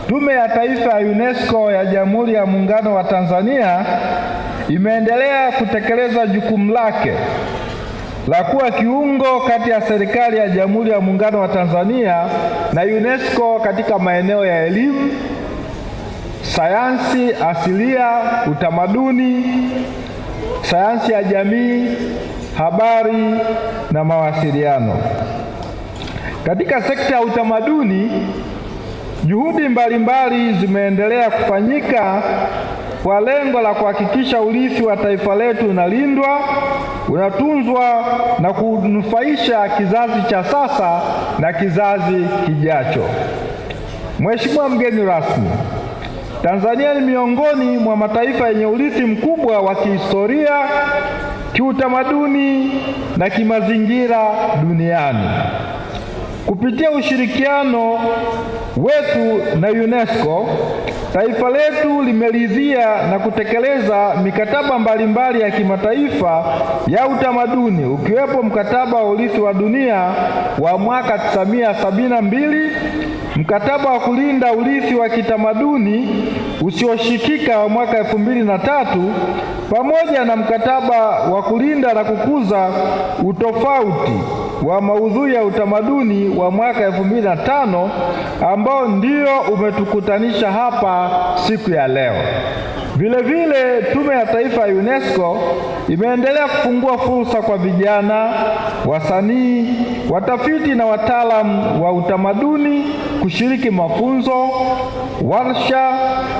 Tume ya Taifa ya UNESCO ya Jamhuri ya Muungano wa Tanzania imeendelea kutekeleza jukumu lake la kuwa kiungo kati ya serikali ya Jamhuri ya Muungano wa Tanzania na UNESCO katika maeneo ya elimu, sayansi asilia, utamaduni, sayansi ya jamii, habari na mawasiliano. Katika sekta ya utamaduni, juhudi mbalimbali zimeendelea kufanyika kwa lengo la kuhakikisha urithi wa taifa letu unalindwa, unatunzwa na kunufaisha kizazi cha sasa na kizazi kijacho. Mheshimiwa mgeni rasmi, Tanzania ni miongoni mwa mataifa yenye urithi mkubwa wa kihistoria, kiutamaduni na kimazingira duniani. Kupitia ushirikiano wetu na UNESCO, taifa letu limeridhia na kutekeleza mikataba mbalimbali ya kimataifa ya utamaduni, ukiwepo mkataba wa urithi wa dunia wa mwaka 1972, mkataba wa kulinda urithi wa kitamaduni usioshikika wa mwaka 2003, pamoja na mkataba wa kulinda na kukuza utofauti wa maudhui ya utamaduni wa mwaka 2005 ambao ndio umetukutanisha hapa siku ya leo. Vile Tume ya Taifa ya UNESCO imeendelea kufungua fursa kwa vijana, wasanii, watafiti na wataalamu wa utamaduni kushiriki mafunzo, warsha,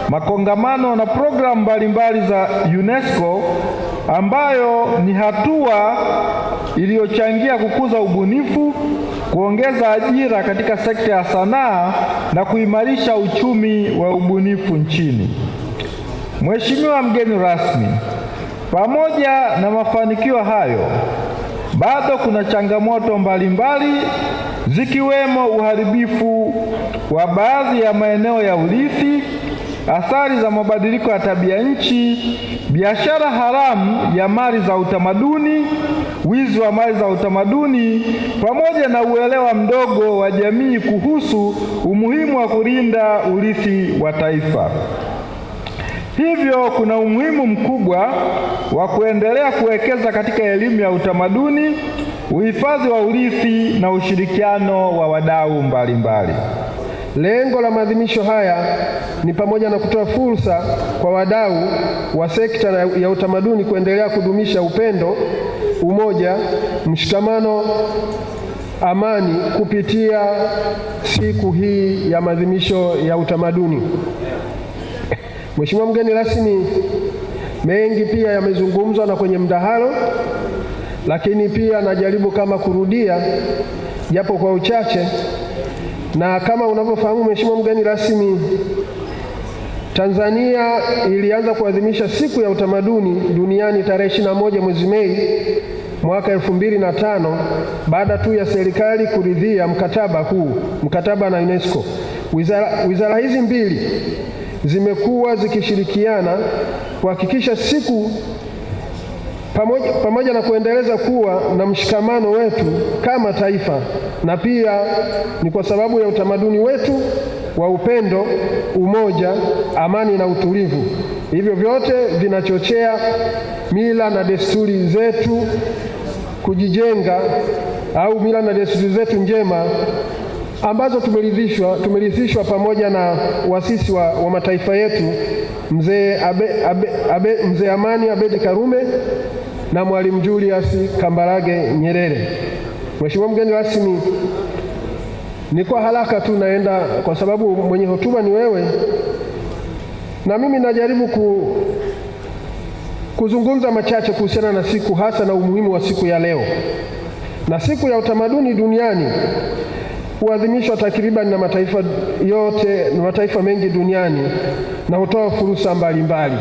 makongamano na programu mbalimbali za UNESCO, ambayo ni hatua iliyochangia kukuza ubunifu, kuongeza ajira katika sekta ya sanaa na kuimarisha uchumi wa ubunifu nchini. Mheshimiwa mgeni rasmi, pamoja na mafanikio hayo, bado kuna changamoto mbalimbali zikiwemo uharibifu wa baadhi ya maeneo ya urithi, athari za mabadiliko ya tabia nchi, biashara haramu ya mali za utamaduni, wizi wa mali za utamaduni, pamoja na uelewa mdogo wa jamii kuhusu umuhimu wa kulinda urithi wa taifa. Hivyo kuna umuhimu mkubwa wa kuendelea kuwekeza katika elimu ya utamaduni, uhifadhi wa urithi na ushirikiano wa wadau mbalimbali. Lengo la maadhimisho haya ni pamoja na kutoa fursa kwa wadau wa sekta ya utamaduni kuendelea kudumisha upendo, umoja, mshikamano, amani kupitia siku hii ya maadhimisho ya utamaduni. Mheshimiwa mgeni rasmi, mengi pia yamezungumzwa na kwenye mdahalo, lakini pia najaribu kama kurudia japo kwa uchache. Na kama unavyofahamu Mheshimiwa mgeni rasmi, Tanzania ilianza kuadhimisha siku ya utamaduni duniani tarehe 21 mwezi Mei mwaka 2005 baada tu ya serikali kuridhia mkataba na UNESCO. Wizara hizi mbili zimekuwa zikishirikiana kuhakikisha siku pamoja na kuendeleza kuwa na mshikamano wetu kama taifa, na pia ni kwa sababu ya utamaduni wetu wa upendo, umoja, amani na utulivu. Hivyo vyote vinachochea mila na desturi zetu kujijenga, au mila na desturi zetu njema ambazo tumerithishwa pamoja na wasisi wa mataifa yetu, Mzee Amani Abedi Karume na Mwalimu Julius Kambarage Nyerere. Mheshimiwa mgeni rasmi, ni kwa haraka tu naenda kwa sababu mwenye hotuba ni wewe, na mimi najaribu kuzungumza machache kuhusiana na siku, hasa na umuhimu wa siku ya leo. Na siku ya utamaduni duniani huadhimishwa takriban na mataifa yote na mataifa mengi duniani na hutoa fursa mbalimbali.